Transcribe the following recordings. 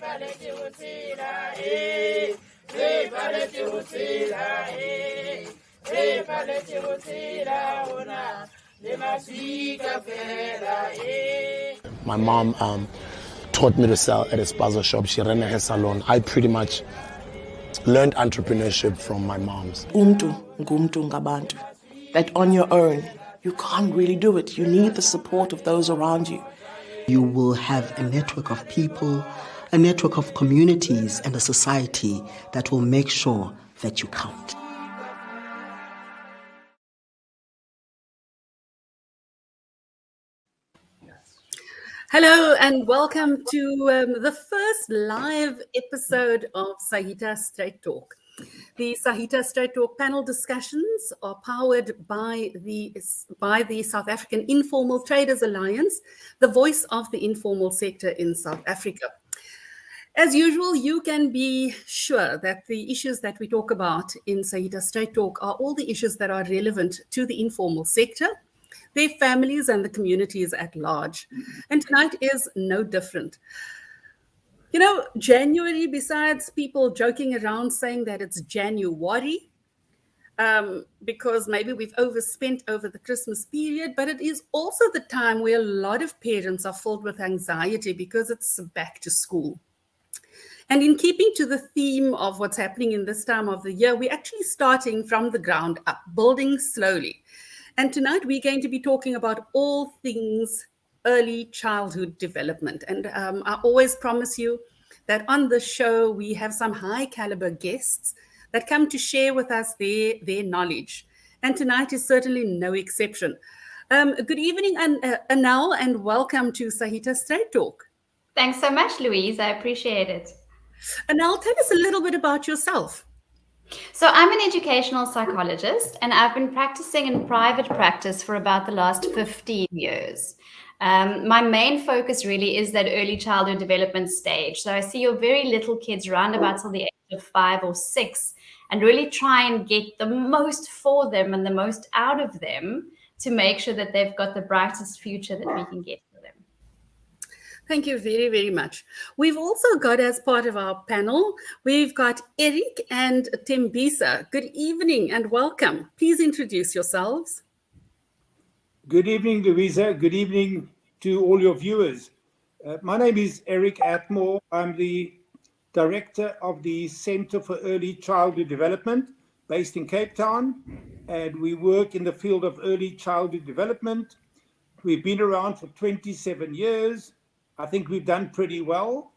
My mom taught me to sell at a spaza shop. She ran a hair salon. I pretty much learned entrepreneurship from my moms. Ngumntu ngabantu. That on your own, you can't really do it. You need the support of those around you. You will have a network of people, a network of communities, and a society that will make sure that you count. Hello and welcome to the first live episode of SAITA StraightTalk. The SAITA StraightTalk panel discussions are powered by the South African Informal Traders Alliance, the voice of the informal sector in South Africa. As usual, you can be sure that the issues that we talk about in SAITA StraightTalk are all the issues that are relevant to the informal sector, their families and the communities at large. And tonight is no different. You know, January, besides people joking around saying that it's January, because maybe we've overspent over the Christmas period, but it is also the time where a lot of parents are filled with anxiety because it's back to school. And in keeping to the theme of what's happening in this time of the year, we're actually starting from the ground up, building slowly. And tonight we're going to be talking about all things early childhood development. And I always promise you that on the show, we have some high caliber guests that come to share with us their knowledge. And tonight is certainly no exception. Good evening, Anal, and welcome to SAITA StraightTalk. Thanks so much, Louise. I appreciate it. Anal, tell us a little bit about yourself. So I'm an educational psychologist, and I've been practicing in private practice for about the last 15 years. My main focus really is that early childhood development stage. So I see your very little kids around about till the age of 5 or 6 and really try and get the most for them and the most out of them to make sure that they've got the brightest future that we can get. Thank you very, very much. We've also got, as part of our panel, we've got Eric and Tembisa. Good evening and welcome. Please introduce yourselves. Good evening, Louisa. Good evening to all your viewers. My name is Eric Atmore. I'm the director of the Centre for Early Childhood Development based in Cape Town, and we work in the field of early childhood development. We've been around for 27 years. I think we've done pretty well.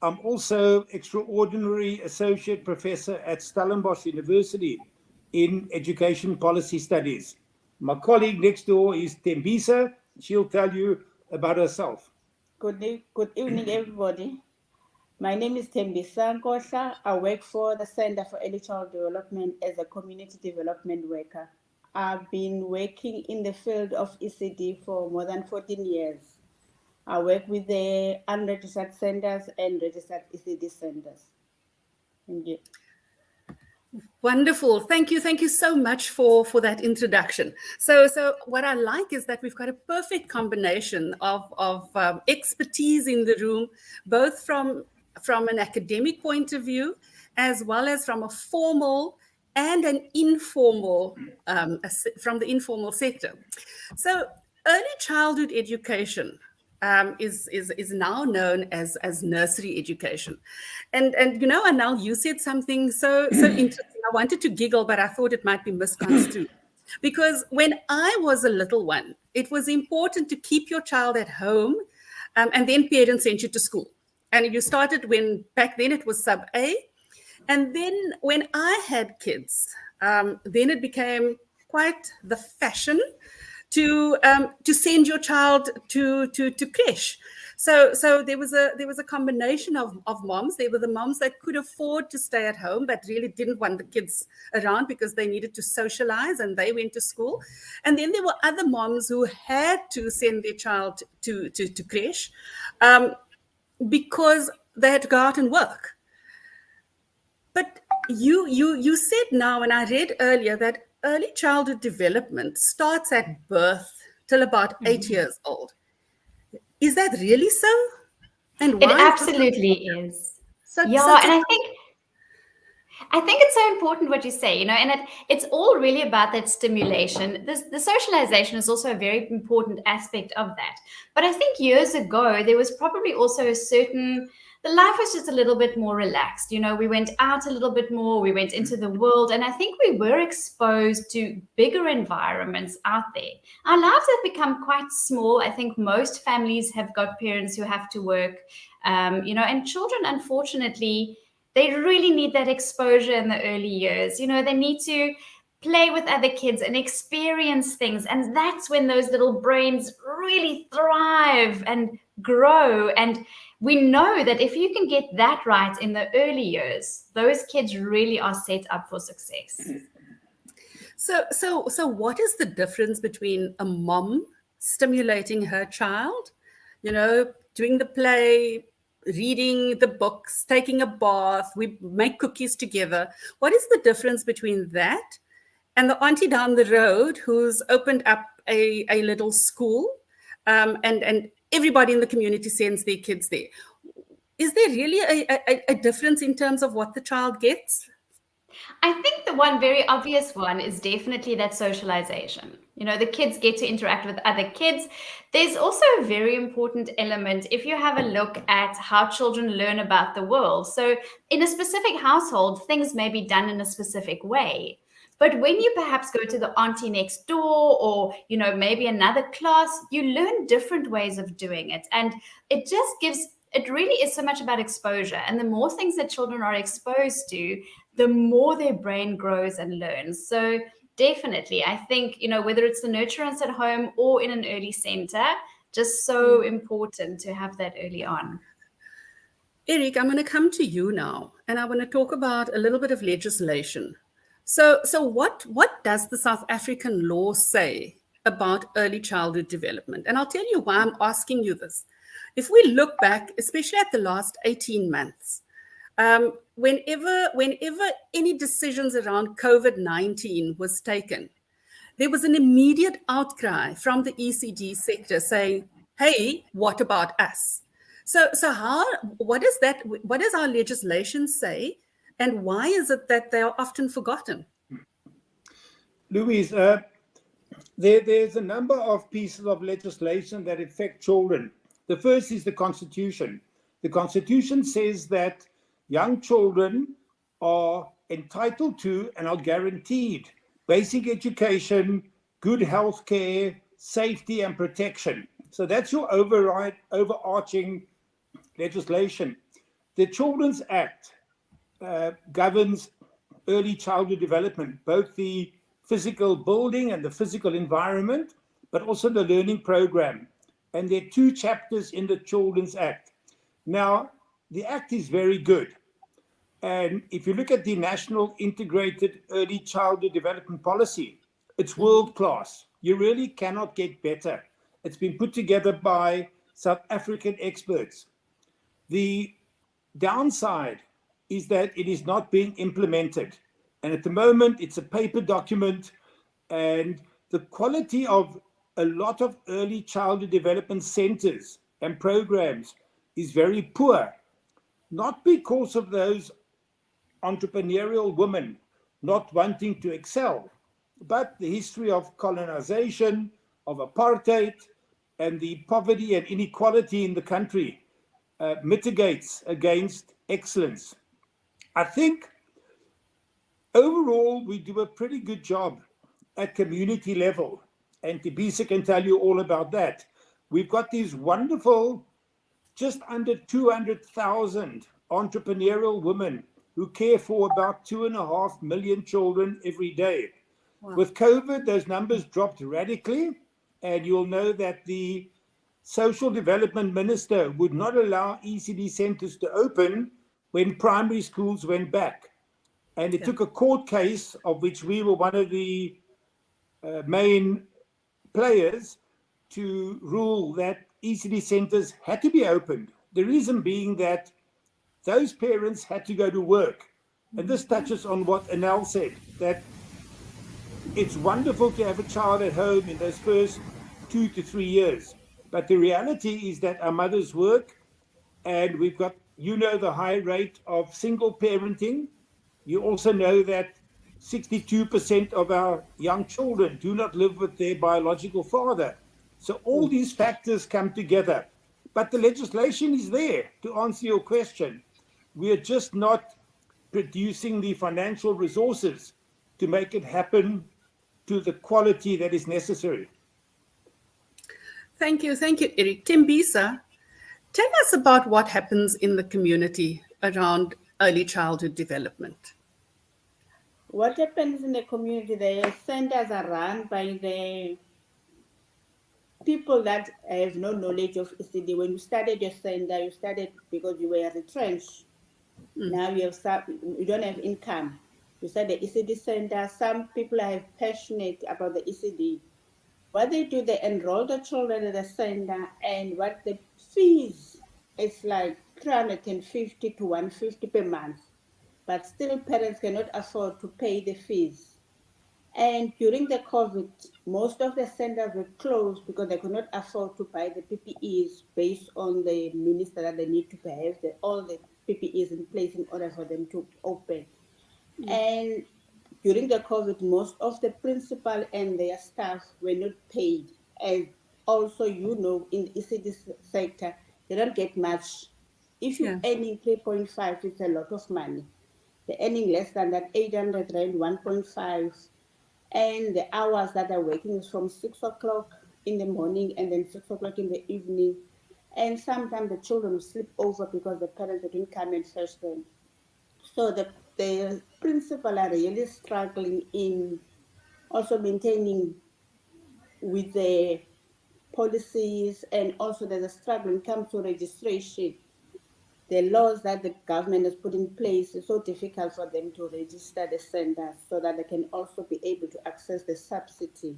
I'm also extraordinary associate professor at Stellenbosch University in education policy studies. My colleague next door is Tembisa. She'll tell you about herself. Good evening, everybody. My name is Tembisa Nkosha. I work for the Center for Early Child Development as a community development worker. I've been working in the field of ECD for more than 14 years. I work with the unregistered centers and registered ECD centers. Thank you. Wonderful. Thank you. Thank you so much for that introduction. So what I like is that we've got a perfect combination of expertise in the room, both from an academic point of view, as well as from a formal and an informal, from the informal sector. So early childhood education is now known as nursery education. And you know, Anal, you said something so interesting. I wanted to giggle, but I thought it might be misconstrued. Because when I was a little one, it was important to keep your child at home, and then parents sent you to school. And you started back then it was sub A. And then when I had kids, then it became quite the fashion to send your child to creche. So there was a combination of moms. There were the moms that could afford to stay at home but really didn't want the kids around because they needed to socialize and they went to school. And then there were other moms who had to send their child to creche because they had to go out and work. But you said now, and I read earlier, that early childhood development starts at birth till about 8 years old. Is that really so? And why? It absolutely is. Yeah, and I think it's so important what you say, and it's all really about that stimulation. The socialization is also a very important aspect of that. But I think years ago, there was probably also the life was just a little bit more relaxed. We went out a little bit more, we went into the world, and I think we were exposed to bigger environments out there. Our lives have become quite small. I think most families have got parents who have to work, and children, unfortunately, they really need that exposure in the early years. They need to play with other kids and experience things. And that's when those little brains really thrive and grow. And we know that if you can get that right in the early years, those kids really are set up for success. So what is the difference between a mom stimulating her child, doing the play, reading the books, taking a bath, we make cookies together? What is the difference between that and the auntie down the road who's opened up a little school, and everybody in the community sends their kids there? Is there really a difference in terms of what the child gets? I think the one very obvious one is definitely that socialization. The kids get to interact with other kids. There's also a very important element if you have a look at how children learn about the world. So in a specific household, things may be done in a specific way. But when you perhaps go to the auntie next door or, maybe another class, you learn different ways of doing it. And it really is so much about exposure. And the more things that children are exposed to, the more their brain grows and learns. So definitely, I think, whether it's the nurturance at home or in an early center, just so important to have that early on. Eric, I'm going to come to you now, and I want to talk about a little bit of legislation. So what does the South African law say about early childhood development? And I'll tell you why I'm asking you this. If we look back, especially at the last 18 months, whenever any decisions around COVID-19 was taken, there was an immediate outcry from the ECD sector saying, hey, what about us? So what does our legislation say, and why is it that they are often forgotten? Louise, there's a number of pieces of legislation that affect children. The first is the Constitution. The Constitution says that young children are entitled to and are guaranteed basic education, good health care, safety and protection. So that's your overarching legislation. The Children's Act governs early childhood development, both the physical building and the physical environment, but also the learning program. And there are 2 chapters in the Children's Act. Now, the Act is very good. And if you look at the National Integrated Early Childhood Development Policy, it's world class. You really cannot get better. It's been put together by South African experts. The downside is that it is not being implemented. And at the moment, it's a paper document, and the quality of a lot of early childhood development centers and programs is very poor, not because of those entrepreneurial women not wanting to excel, but the history of colonization, of apartheid, and the poverty and inequality in the country mitigates against excellence. I think overall we do a pretty good job at community level, and Tibisa can tell you all about that. We've got these wonderful, just under 200,000 entrepreneurial women who care for about 2.5 million children every day. Wow. With COVID, those numbers dropped radically, and you'll know that the Social Development Minister would not allow ECD centers to open when primary schools went back. And it took a court case, of which we were one of the main players, to rule that ECD centers had to be opened. The reason being that those parents had to go to work. And this touches on what Anel said, that it's wonderful to have a child at home in those first 2 to 3 years. But the reality is that our mothers work, and we've got You know the high rate of single parenting. You also know that 62% of our young children do not live with their biological father. So all these factors come together. But the legislation is there to answer your question. We are just not producing the financial resources to make it happen to the quality that is necessary. Thank you, Eric. Tembisa, tell us about what happens in the community around early childhood development. What happens in the community, the centers are run by the people that have no knowledge of ECD. When you started your center, you started because you were retrenched. Now you don't have income. You start the ECD center. Some people are passionate about the ECD. What they do, they enroll the children at the center, and what the fees, it's like 350 to 150 per month. But still parents cannot afford to pay the fees. And during the COVID, most of the centers were closed because they could not afford to buy the PPEs based on the minister that they need to have all the PPEs in place in order for them to open. And during the COVID, most of the principal and their staff were not paid. And also, in the ECD sector, they don't get much. If you're earning 3.5, it's a lot of money. They're earning less than that, 800 rand, 1.5. And the hours that they're working is from 6 o'clock in the morning and then 6 o'clock in the evening. And sometimes the children will sleep over because the parents didn't come and fetch them. So the principal are really struggling in also maintaining with the policies, and also there's a struggle when it comes to registration. The laws that the government has put in place is so difficult for them to register the centers so that they can also be able to access the subsidy.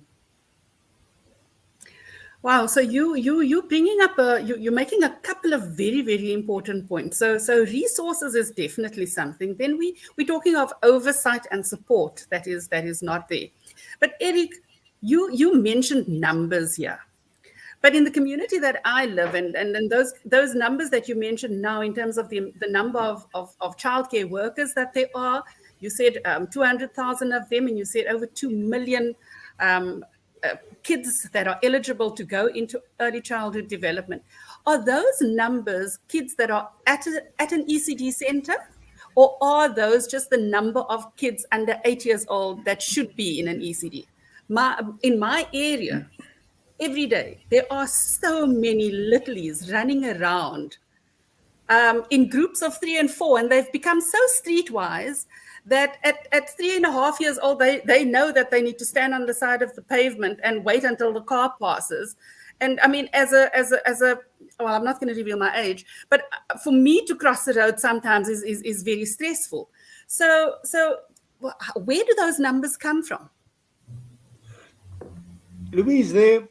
Wow, so you bringing up you're making a couple of very, very important points. So resources is definitely something. Then we're talking of oversight and support that is not there. But Eric, you mentioned numbers here. But in the community that I live in, and those numbers that you mentioned now in terms of the number of childcare workers that there are, you said 200,000 of them, and you said over 2 million kids that are eligible to go into early childhood development. Are those numbers kids that are at an ECD center, or are those just the number of kids under 8 years old that should be in an ECD? In my area, every day, there are so many littlies running around in groups of 3 and 4, and they've become so streetwise that at 3.5 years old, they know that they need to stand on the side of the pavement and wait until the car passes. And I mean, as a well, I'm not going to reveal my age, but for me to cross the road sometimes is very stressful. So where do those numbers come from? Louise, there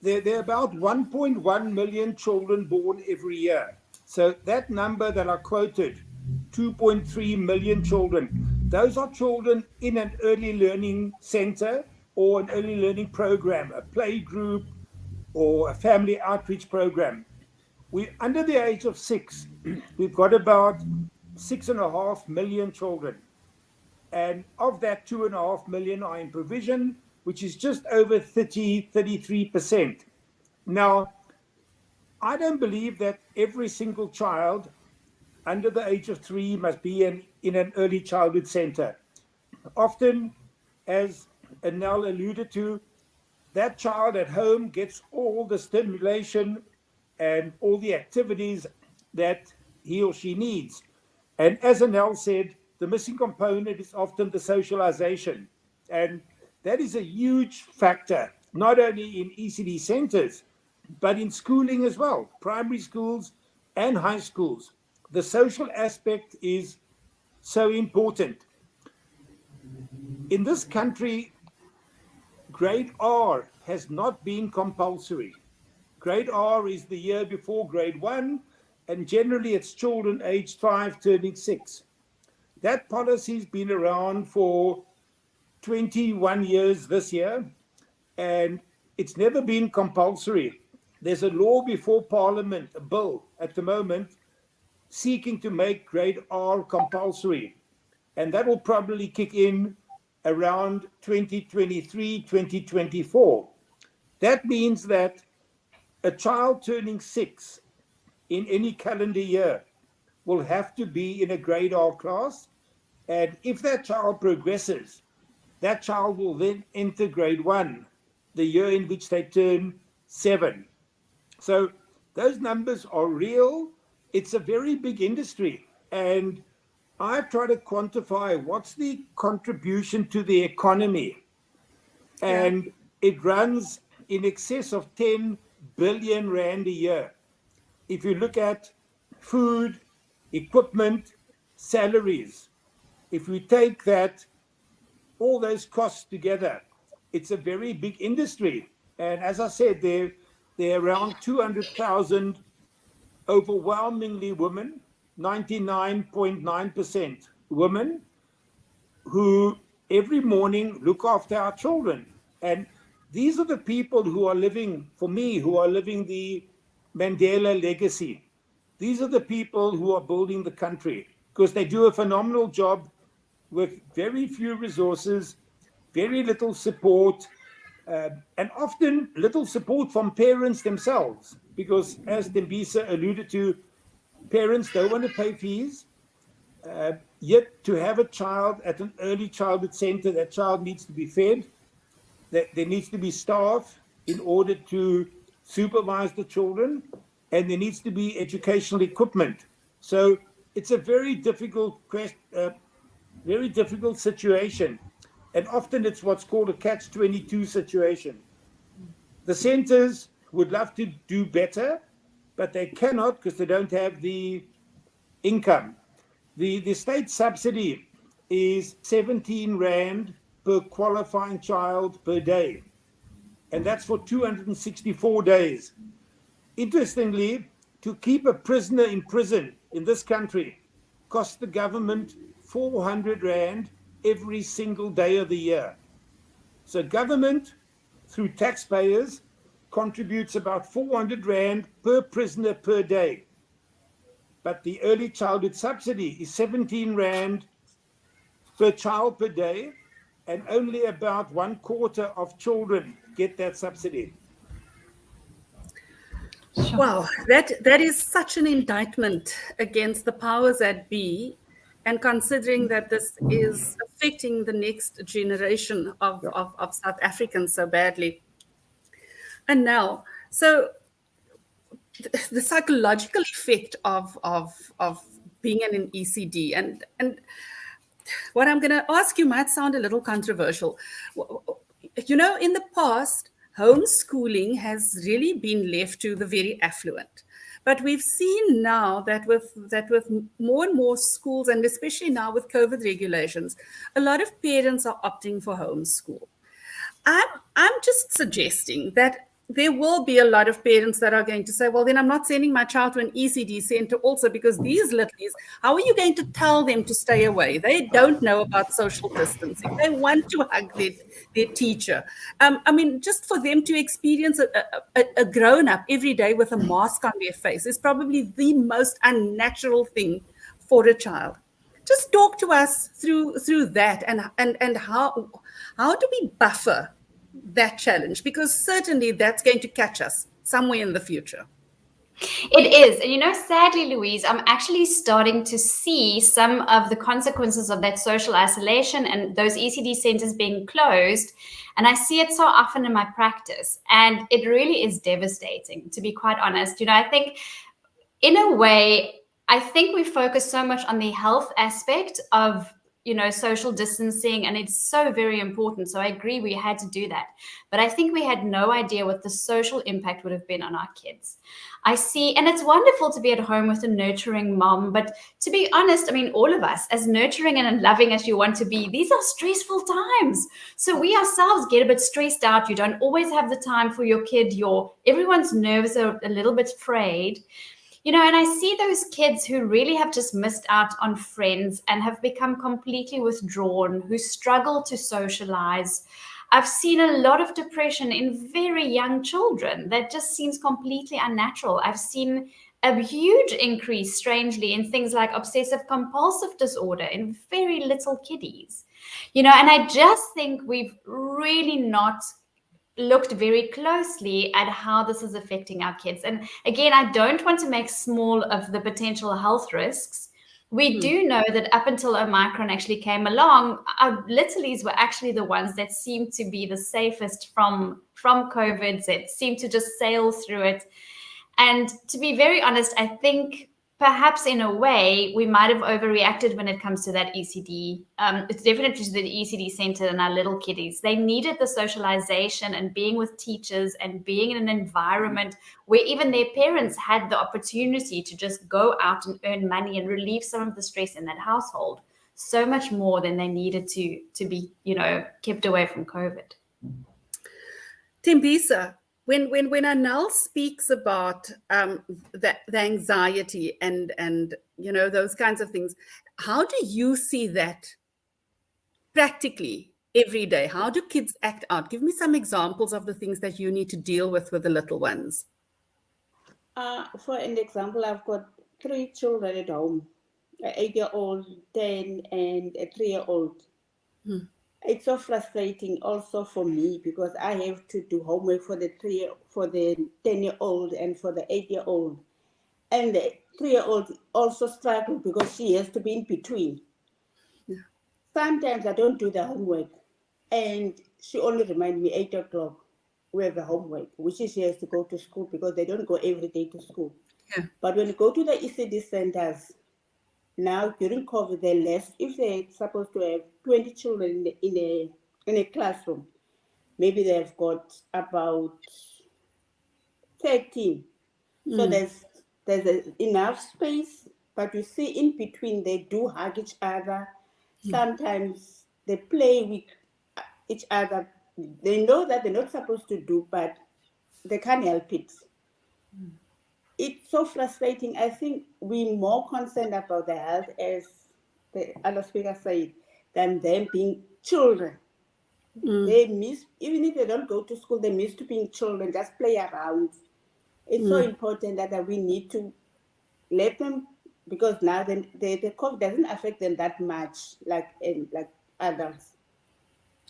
are about 1.1 million children born every year. So that number that I quoted, 2.3 million children, those are children in an early learning center or an early learning program, a play group or a family outreach program. We under the age of 6, we've got about 6.5 million children. And of that, 2.5 million are in provision, which is just over 33%. Now, I don't believe that every single child under the age of 3 must be in an early childhood center. Often, as Anel alluded to, that child at home gets all the stimulation and all the activities that he or she needs. And as Anel said, the missing component is often the socialization. And that is a huge factor, not only in ECD centers, but in schooling as well, primary schools and high schools. The social aspect is so important. In this country, grade R has not been compulsory. Grade R is the year before grade 1, and generally it's children aged 5 turning 6. That policy's been around for 21 years this year, and it's never been compulsory. There's a law before Parliament, a bill at the moment, seeking to make grade R compulsory. And that will probably kick in around 2023, 2024. That means that a child turning 6 in any calendar year will have to be in a grade R class. And if that child progresses, that child will then enter grade 1, the year in which they turn 7. So those numbers are real. It's a very big industry. And I've tried to quantify what's the contribution to the economy. And it runs in excess of 10 billion rand a year. If you look at food, equipment, salaries, if we take that, all those costs together, it's a very big industry. And as I said, there are around 200,000 overwhelmingly women, 99.9% women, who every morning look after our children. And these are the people who are living, for me, who are living the Mandela legacy. These are the people who are building the country, because they do a phenomenal job with very few resources, very little support, and often little support from parents themselves. Because as Tembisa alluded to, parents don't want to pay fees. Yet to have a child at an early childhood center, that child needs to be fed. There needs to be staff in order to supervise the children, and there needs to be educational equipment. So it's a very difficult situation. And often it's what's called a catch-22 situation. The centers would love to do better, but they cannot because they don't have the income. The state subsidy is 17 Rand per qualifying child per day. And that's for 264 days. Interestingly, to keep a prisoner in prison in this country costs the government 400 Rand every single day of the year. So government, through taxpayers, contributes about 400 Rand per prisoner per day. But the early childhood subsidy is 17 Rand per child per day, and only about 1/4 of children get that subsidy. Wow, that is such an indictment against the powers that be, and considering that this is affecting the next generation of South Africans so badly. And now, so the psychological effect of being in an ECD, and what I'm going to ask you might sound a little controversial. You know, in the past, homeschooling has really been left to the very affluent. But we've seen now that with more and more schools, and especially now with COVID regulations, a lot of parents are opting for homeschool. I'm just suggesting that there will be a lot of parents that are going to say, well, then I'm not sending my child to an ECD center also, because these littlies, how are you going to tell them to stay away? They don't know about social distancing. They want to hug their teacher. I mean, just for them to experience a grown-up every day with a mask on their face is probably the most unnatural thing for a child. Just talk to us through that, and how do we buffer that challenge, because certainly that's going to catch us somewhere in the future. It is. And, you know, sadly, Louise, I'm actually starting to see some of the consequences of that social isolation and those ECD centers being closed. And I see it so often in my practice. And it really is devastating, to be quite honest. You know, I think in a way, I think we focus so much on the health aspect of, you know, social distancing, and it's so very important. So I agree we had to do that. But I think we had no idea what the social impact would have been on our kids. I see, and it's wonderful to be at home with a nurturing mom, but to be honest, I mean, all of us, as nurturing and loving as you want to be, these are stressful times. So we ourselves get a bit stressed out. You don't always have the time for your kid. Everyone's nerves are a little bit frayed. You know, and I see those kids who really have just missed out on friends and have become completely withdrawn, who struggle to socialize. I've seen a lot of depression in very young children that just seems completely unnatural. I've seen a huge increase, strangely, in things like obsessive compulsive disorder in very little kiddies. And I just think we've really not looked very closely at how this is affecting our kids. And again, I don't want to make small of the potential health risks. We do know that up until Omicron actually came along, our littlies were actually the ones that seemed to be the safest from COVID, that seemed to just sail through it. And to be very honest, I think perhaps in a way we might have overreacted when it comes to that ECD. It's definitely the ECD center and our little kiddies. They needed the socialization and being with teachers and being in an environment where even their parents had the opportunity to just go out and earn money and relieve some of the stress in that household, so much more than they needed to be, kept away from COVID. Tembisa, when Anel speaks about the anxiety and those kinds of things, how do you see that practically every day? How do kids act out? Give me some examples of the things that you need to deal with the little ones. For an example, I've got 3 children at home, an 8-year-old, 10, and a 3-year-old. It's so frustrating also for me because I have to do homework for the 10-year-old and for the 8-year-old. And the 3-year-old also struggles because she has to be in between. Yeah. Sometimes I don't do the homework and she only reminds me 8 o'clock we have the homework, which is she has to go to school because they don't go every day to school. Yeah. But when you go to the ECD centers, now during COVID, they're less. If they're supposed to have 20 children in a classroom, maybe they've got about 13. So there's enough space, but you see in between they do hug each other. Sometimes they play with each other. They know that they're not supposed to do, but they can't help it. It's so frustrating. I think we're more concerned about the health, as the other speaker said, than them being children. They miss, even if they don't go to school, they miss to being children, just play around. It's so important that we need to let them, because now the COVID doesn't affect them that much like adults.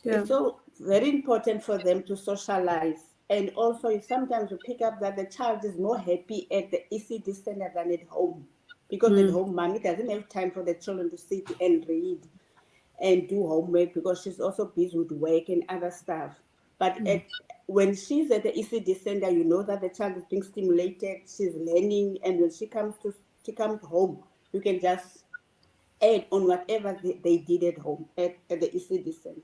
Yeah. It's so very important for them to socialize. And also, sometimes you pick up that the child is more happy at the ECD center than at home. Because at home, mommy doesn't have time for the children to sit and read and do homework because she's also busy with work and other stuff. But when she's at the ECD center, you know that the child is being stimulated, she's learning, and when she comes home, you can just add on whatever they did at home at the ECD center.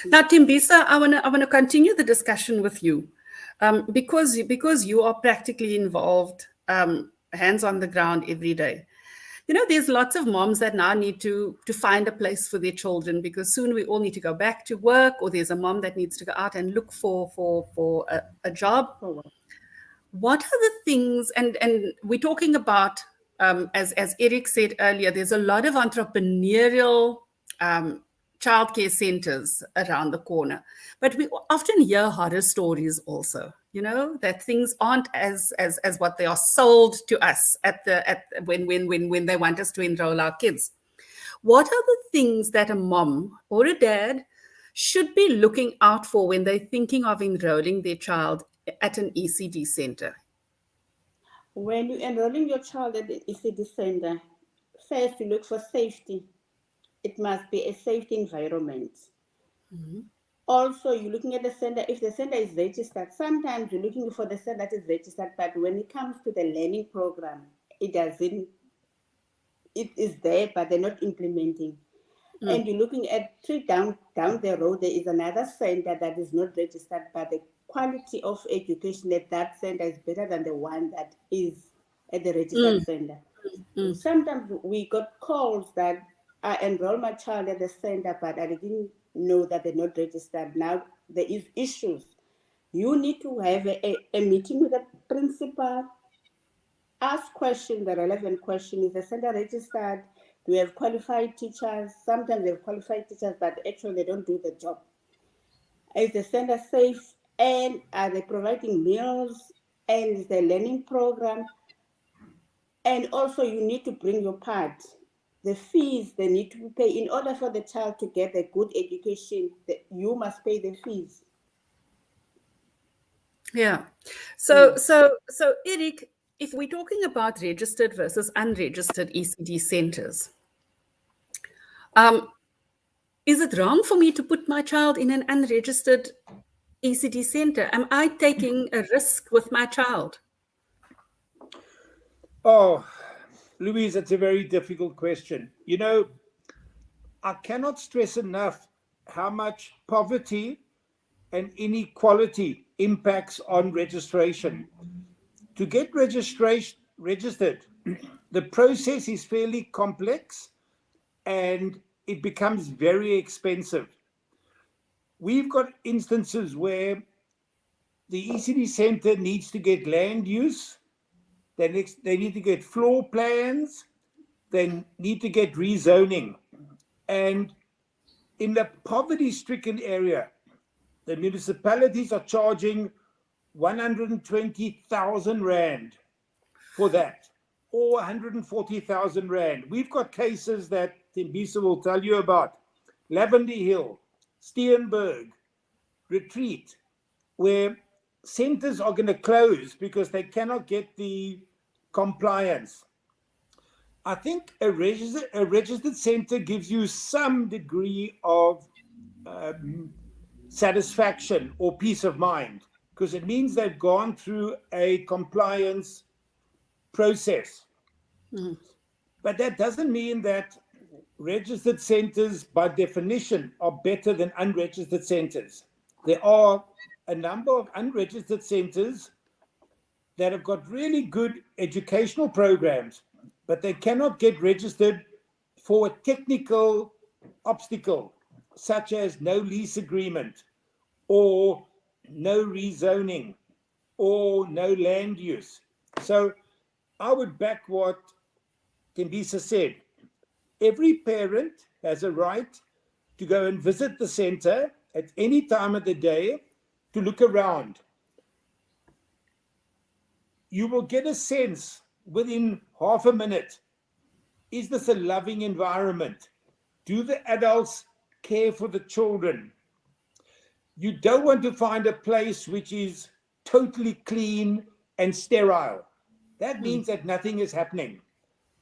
Now, Tembisa, I want to continue the discussion with you, because you are practically involved, hands on the ground every day. There's lots of moms that now need to find a place for their children because soon we all need to go back to work, or there's a mom that needs to go out and look for a job. What are the things, and we're talking about, as Eric said earlier, there's a lot of entrepreneurial childcare centers around the corner, but we often hear horror stories also, that things aren't as what they are sold to us when they want us to enroll our kids. What are the things that a mom or a dad should be looking out for when they're thinking of enrolling their child at an ECD center? When you're enrolling your child at the ECD center, first you look for safety. It must be a safety environment. Also, you're looking at the center. If the center is registered, sometimes you're looking for the center that is registered, but when it comes to the learning program, it is there, but they're not implementing. And you're looking at down the road, there is another center that is not registered, but the quality of education at that center is better than the one that is at the registered center. Sometimes we got calls that I enrolled my child at the center, but I didn't know that they're not registered. Now there is issues. You need to have a meeting with the principal, ask questions, the relevant question. Is the center registered? Do we have qualified teachers? Sometimes they have qualified teachers, but actually they don't do the job. Is the center safe? And are they providing meals? and the learning program. And also you need to bring your part. The fees they need to pay in order for the child to get a good education, you must pay the fees. Yeah. So Eric, if we're talking about registered versus unregistered ECD centers, is it wrong for me to put my child in an unregistered ECD center? Am I taking a risk with my child? Oh, Louise, that's a very difficult question. You know, I cannot stress enough how much poverty and inequality impacts on registration. To get registered, the process is fairly complex and it becomes very expensive. We've got instances where the ECD center needs to get land use, they need to get floor plans, they need to get rezoning. And in the poverty-stricken area, the municipalities are charging 120,000 Rand for that, or 140,000 Rand. We've got cases that Tembisa will tell you about, Lavender Hill, Steenberg, Retreat, where centers are going to close because they cannot get the compliance. I think a registered center gives you some degree of satisfaction or peace of mind, because it means they've gone through a compliance process. Mm. But that doesn't mean that registered centers, by definition, are better than unregistered centers. There are a number of unregistered centers that have got really good educational programs, but they cannot get registered for a technical obstacle, such as no lease agreement, or no rezoning, or no land use. So I would back what Tembisa said. Every parent has a right to go and visit the center at any time of the day to look around. You will get a sense within half a minute. Is this a loving environment? Do the adults care for the children? You don't want to find a place which is totally clean and sterile. That means that nothing is happening.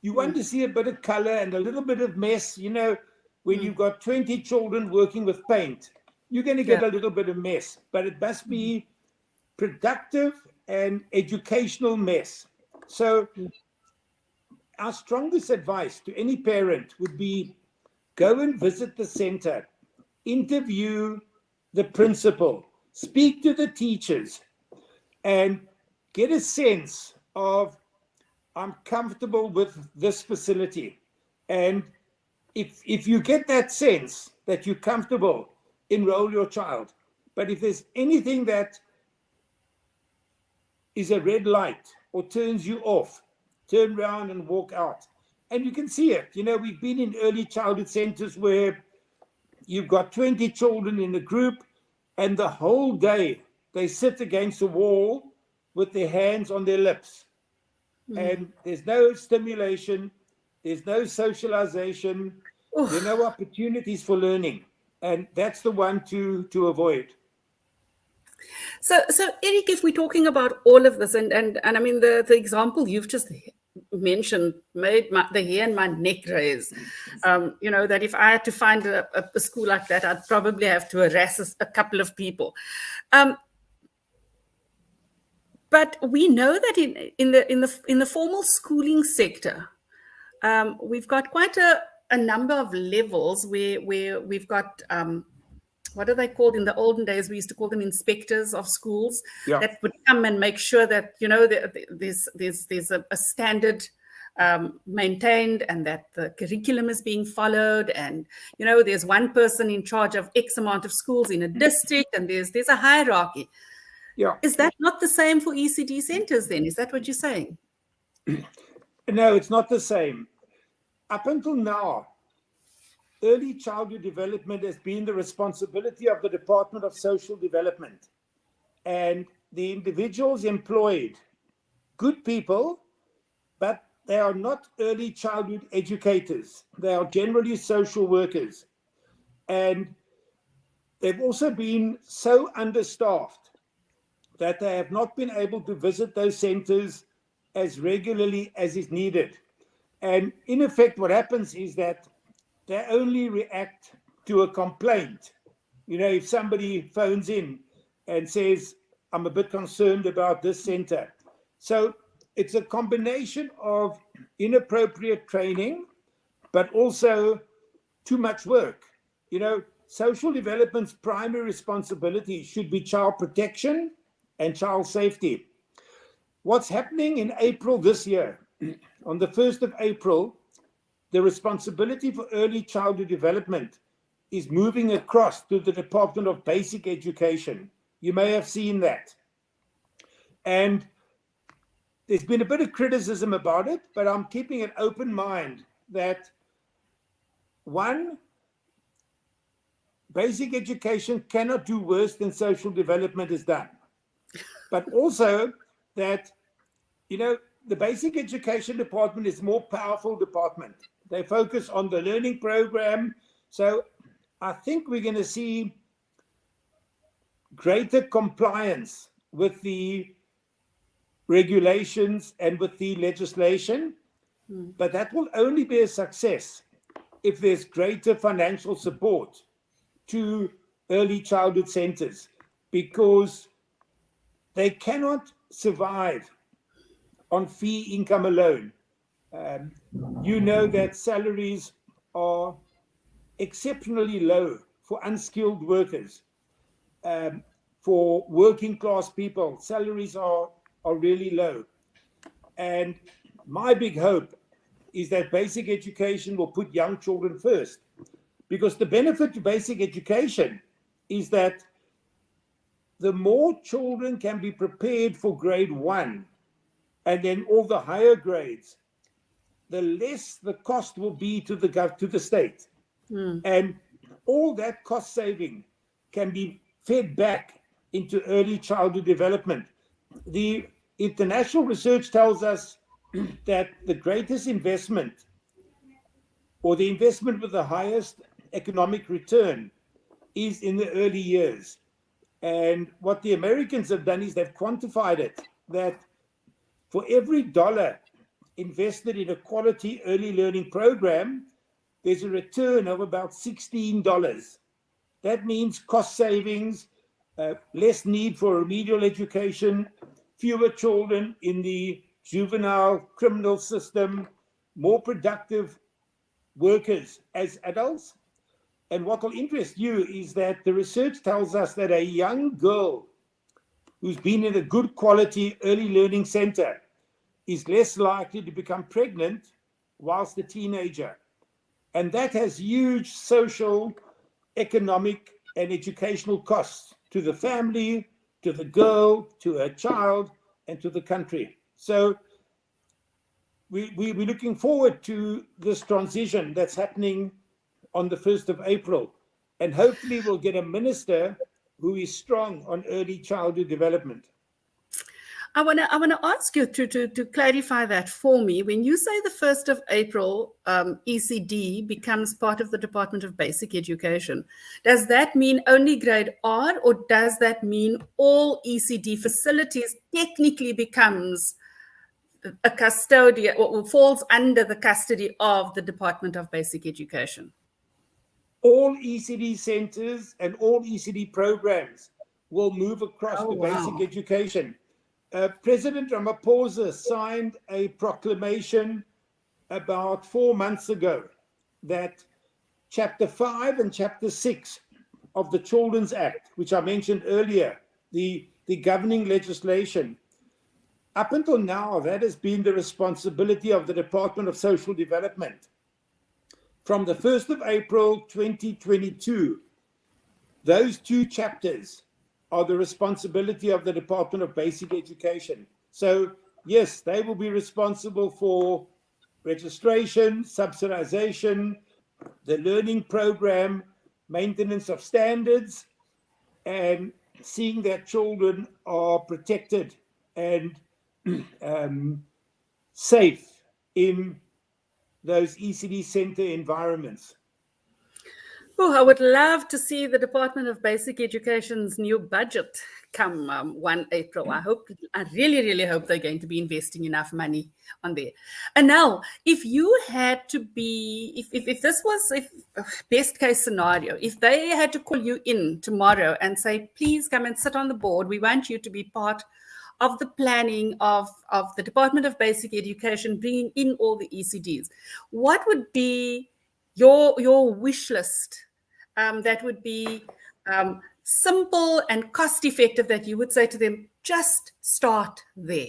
You want to see a bit of color and a little bit of mess. You know, when you've got 20 children working with paint, you're going to get a little bit of mess, but it must be productive and educational mess. So our strongest advice to any parent would be go and visit the center, interview the principal, speak to the teachers, and get a sense of, I'm comfortable with this facility. And if you get that sense that you're comfortable, enroll your child. But if there's anything that is a red light or turns you off, turn around and walk out. And you can see it. You know, we've been in early childhood centers where you've got 20 children in a group, and the whole day they sit against a wall with their hands on their lips. And there's no stimulation, there's no socialization, there are no opportunities for learning. And that's the one to avoid. So Eric, if we're talking about all of this, and I mean, the example you've just mentioned made the hair in my neck raise. You know, that if I had to find a school like that, I'd probably have to harass a couple of people. But we know that in the formal schooling sector, we've got quite a number of levels where we've got what are they called? In the olden days, we used to call them inspectors of schools that would come and make sure that, you know, there's a standard maintained and that the curriculum is being followed. And, you know, there's one person in charge of X amount of schools in a district, and there's a hierarchy. Yeah. Is that not the same for ECD centers then? Is that what you're saying? No, it's not the same. Up until now, early childhood development has been the responsibility of the Department of Social Development. And the individuals employed, good people, but they are not early childhood educators. They are generally social workers. And they've also been so understaffed that they have not been able to visit those centers as regularly as is needed. And in effect, what happens is that they only react to a complaint. You know, if somebody phones in and says, I'm a bit concerned about this center. So it's a combination of inappropriate training, but also too much work. You know, social development's primary responsibility should be child protection and child safety. What's happening in April this year, on the 1st of April, the responsibility for early childhood development is moving across to the Department of Basic Education. You may have seen that. And there's been a bit of criticism about it, but I'm keeping an open mind that, one, basic education cannot do worse than social development is done. But also that, you know, the basic education department is a more powerful department. They focus on the learning program. So I think we're going to see greater compliance with the regulations and with the legislation. But that will only be a success if there's greater financial support to early childhood centers, because they cannot survive on fee income alone. You know that salaries are exceptionally low for unskilled workers. For working class people, salaries are really low. And my big hope is that basic education will put young children first, because the benefit to basic education is that the more children can be prepared for grade 1 and then all the higher grades, the less the cost will be to the state. And all that cost saving can be fed back into early childhood development. The international research tells us that the greatest investment, or the investment with the highest economic return, is in the early years. And what the Americans have done is they've quantified it, that for every dollar invested in a quality early learning program, there's a return of about $16. That means cost savings, less need for remedial education, fewer children in the juvenile criminal system, more productive workers as adults. And what will interest you is that the research tells us that a young girl who's been in a good quality early learning center is less likely to become pregnant whilst a teenager. And that has huge social, economic, and educational costs to the family, to the girl, to her child, and to the country. So we're looking forward to this transition that's happening on the 1st of April. And hopefully we'll get a minister who is strong on early childhood development. I want to ask you to clarify that for me. When you say the 1st of April, ECD becomes part of the Department of Basic Education, does that mean only grade R, or does that mean all ECD facilities technically becomes a custodian, or falls under the custody of the Department of Basic Education? All ECD centers and all ECD programs will move across to basic education. President Ramaphosa signed a proclamation about 4 months ago that Chapter 5 and Chapter 6 of the Children's Act, which I mentioned earlier, the governing legislation, up until now, that has been the responsibility of the Department of Social Development. From the 1st of April 2022, those two chapters are the responsibility of the Department of Basic Education. So, yes, they will be responsible for registration, subsidization, the learning program, maintenance of standards, and seeing that children are protected and safe in those ECD center environments. Oh, I would love to see the Department of Basic Education's new budget come 1 April. I really, really hope they're going to be investing enough money on there. And now, if you had to be, if this was best case scenario, if they had to call you in tomorrow and say, please come and sit on the board, we want you to be part of the planning of the Department of Basic Education, bringing in all the ECDs, what would be your wish list that would be simple and cost effective, that you would say to them, just start there?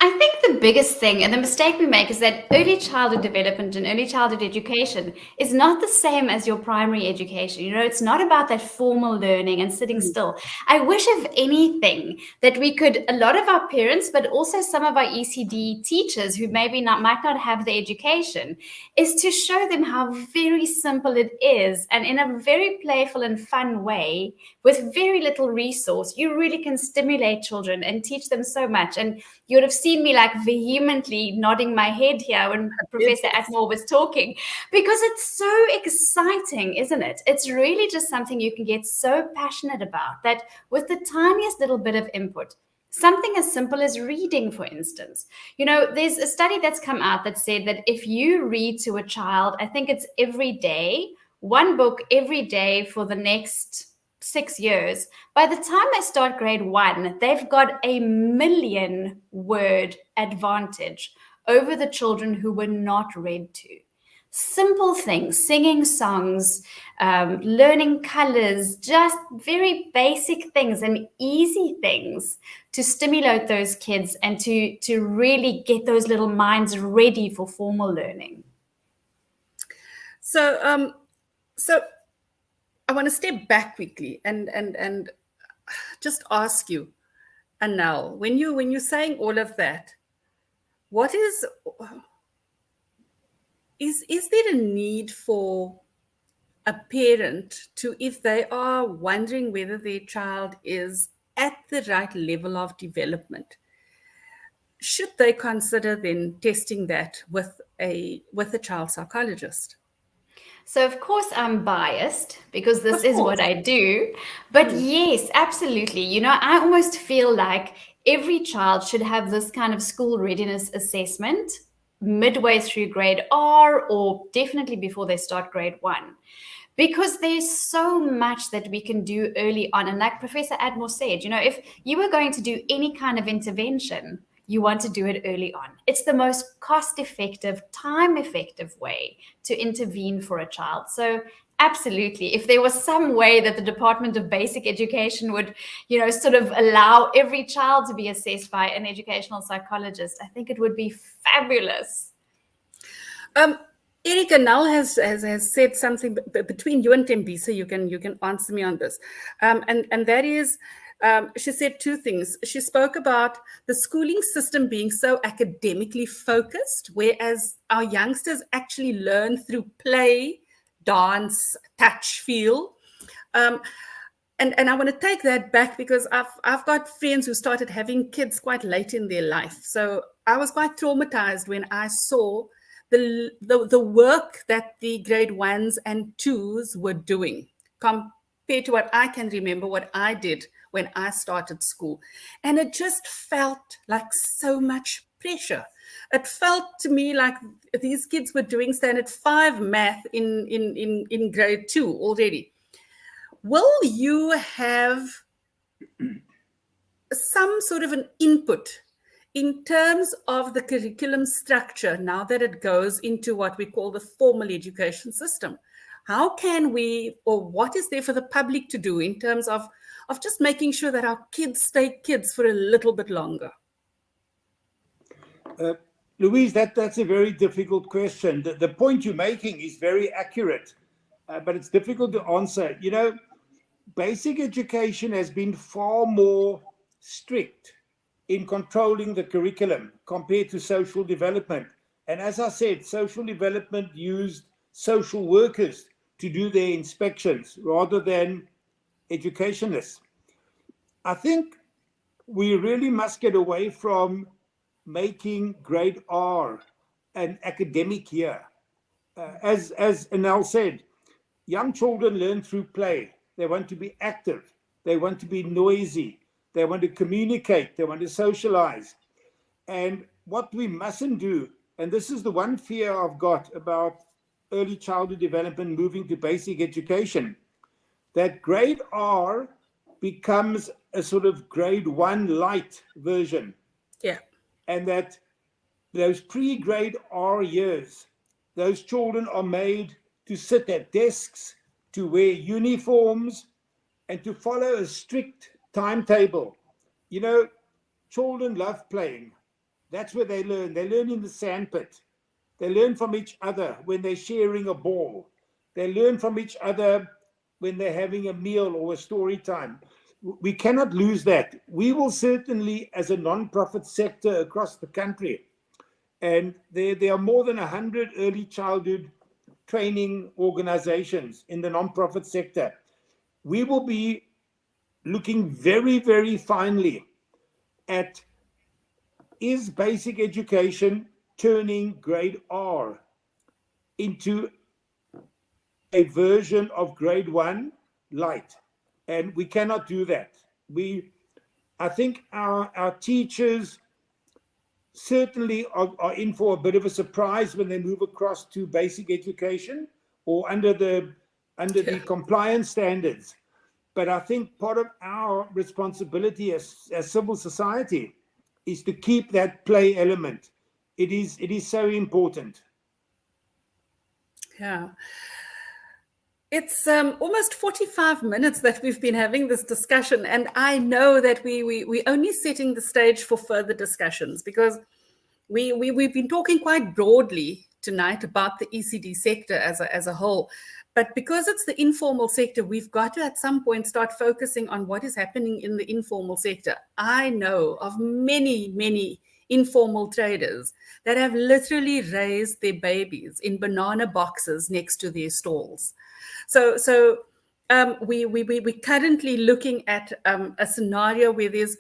I think the biggest thing and the mistake we make is that early childhood development and early childhood education is not the same as your primary education. You know, it's not about that formal learning and sitting still. I wish, if anything, that we could, a lot of our parents, but also some of our ECD teachers who maybe might not have the education, is to show them how very simple it is, and in a very playful and fun way, with very little resource, you really can stimulate children and teach them so much. And you would have seen me like vehemently nodding my head here when Professor Atmore was talking, because it's so exciting, isn't it? It's really just something you can get so passionate about that with the tiniest little bit of input. Something as simple as reading, for instance. You know, there's a study that's come out that said that if you read to a child, I think it's every day, one book every day for the next 6 years, by the time they start grade 1, they've got a 1,000,000 word advantage over the children who were not read to. Simple things, singing songs, learning colors, just very basic things and easy things to stimulate those kids and to really get those little minds ready for formal learning. So I want to step back quickly and just ask you, Anel, when you're saying all of that, what is there a need for a parent to, if they are wondering whether their child is at the right level of development, should they consider then testing that with a child psychologist? So, of course, I'm biased because this is what I do. But yes, absolutely. You know, I almost feel like every child should have this kind of school readiness assessment midway through grade R, or definitely before they start grade 1. Because there's so much that we can do early on. And like Professor Atmore said, you know, if you were going to do any kind of intervention, you want to do it early on. It's the most cost-effective, time-effective way to intervene for a child. So absolutely, if there was some way that the Department of Basic Education would, you know, sort of allow every child to be assessed by an educational psychologist, I think it would be fabulous. Eric, Anel has said something between you and Tembisa. You can answer me on this, and that is, she said 2 things. She spoke about the schooling system being so academically focused, whereas our youngsters actually learn through play, dance, touch, feel. And I want to take that back because I've got friends who started having kids quite late in their life. So I was quite traumatized when I saw the work that the grade 1s and 2s were doing compared to what I can remember what I did when I started school. And it just felt like so much pressure. It felt to me like these kids were doing standard 5 math in grade 2 already. Will you have some sort of an input in terms of the curriculum structure now that it goes into what we call the formal education system? How can we, or what is there for the public to do in terms of just making sure that our kids stay kids for a little bit longer? Louise, that's a very difficult question. The point you're making is very accurate, but it's difficult to answer. You know, basic education has been far more strict in controlling the curriculum compared to social development. And as I said, social development used social workers to do their inspections rather than educationists. I think we really must get away from making grade R an academic year. As Anel said, young children learn through play. They want to be active. They want to be noisy. They want to communicate. They want to socialize. And what we mustn't do, and this is the one fear I've got about early childhood development moving to basic education, that grade R becomes a sort of grade 1 light version. Yeah. And that those pre-grade R years, those children are made to sit at desks, to wear uniforms, and to follow a strict timetable. You know, children love playing. That's where they learn. They learn in the sandpit. They learn from each other when they're sharing a ball. They learn from each other when they're having a meal or a story time. We cannot lose that. We will certainly, as a non-profit sector across the country, and there are more than 100 early childhood training organizations in the non-profit sector, we will be looking very, very finely at, is basic education turning grade R into a version of grade 1 light? And we cannot do that. I think our teachers certainly are in for a bit of a surprise when they move across to basic education or under the compliance standards. But I think part of our responsibility as civil society is to keep that play element. It is so important. Yeah. It's almost 45 minutes that we've been having this discussion, and I know that we're only setting the stage for further discussions, because we've been talking quite broadly tonight about the ECD sector as a whole. But because it's the informal sector, we've got to at some point start focusing on what is happening in the informal sector. I know of many, many informal traders that have literally raised their babies in banana boxes next to their stalls. So we're currently looking at a scenario where there's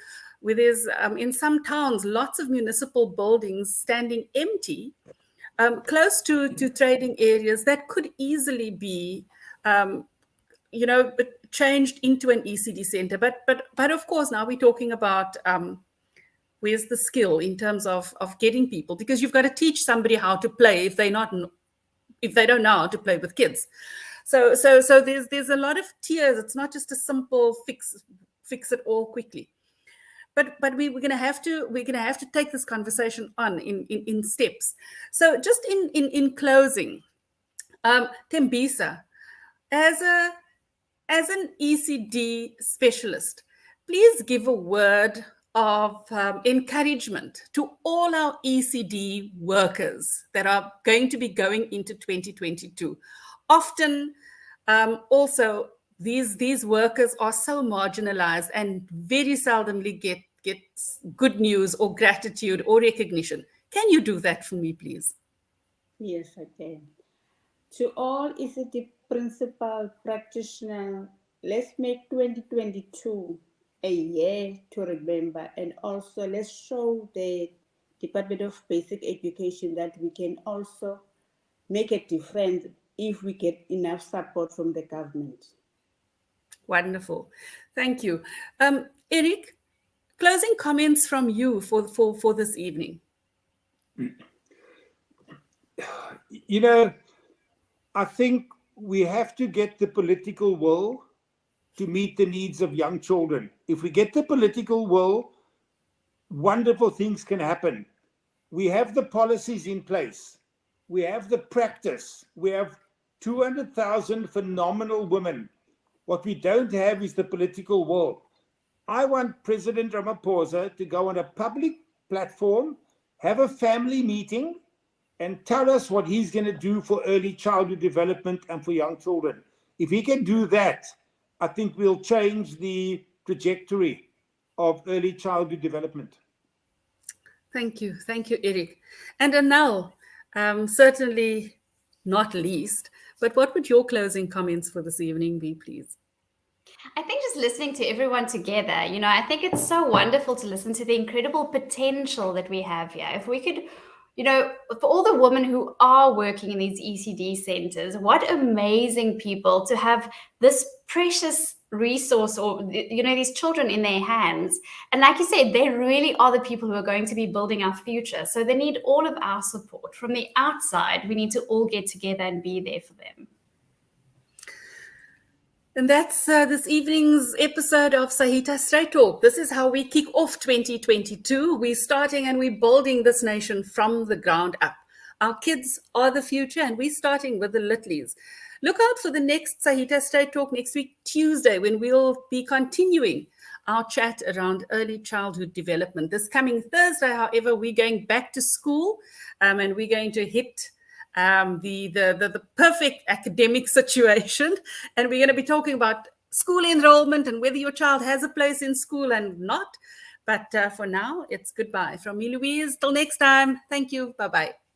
in some towns lots of municipal buildings standing empty, close to trading areas that could easily be changed into an ECD center. But of course now we're talking about where's the skill in terms of getting people, because you've got to teach somebody how to play if they don't know how to play with kids. So there's a lot of tiers. It's not just a simple fix it all quickly. But we're going to have to take this conversation on in steps. So just in closing, Thembisa, as an ECD specialist, please give a word of encouragement to all our ECD workers that are going to be going into 2022. Often, also, these workers are so marginalized and very seldomly get good news or gratitude or recognition. Can you do that for me, please? Yes, I can. To all ECD principal practitioners, let's make 2022 a year to remember, and also let's show the Department of Basic Education that we can also make a difference if we get enough support from the government. Wonderful. Thank you. Eric, closing comments from you for this evening. You know, I think we have to get the political will to meet the needs of young children. If we get the political will, wonderful things can happen. We have the policies in place. We have the practice. We have 200,000 phenomenal women. What we don't have is the political will. I want President Ramaphosa to go on a public platform, have a family meeting, and tell us what he's going to do for early childhood development and for young children. If he can do that, I think we'll change the trajectory of early childhood development. Thank you, Eric. And Anel, certainly not least, but what would your closing comments for this evening be, please? I think just listening to everyone together, I think it's so wonderful to listen to the incredible potential that we have here. If we could, for all the women who are working in these ECD centers, what amazing people to have this precious resource, or, these children in their hands. And like you said, they really are the people who are going to be building our future. So they need all of our support. From the outside, we need to all get together and be there for them. And that's this evening's episode of SAITA Straight Talk. This is how we kick off 2022. We're starting and we're building this nation from the ground up. Our kids are the future, and we're starting with the littlies. Look out for the next SAITA Straight Talk next week, Tuesday, when we'll be continuing our chat around early childhood development. This coming Thursday, however, we're going back to school, and we're going to hit the perfect academic situation, and we're going to be talking about school enrollment and whether your child has a place in school and not. But for now, it's goodbye from me, Louise. Till next time. Thank you. Bye-bye.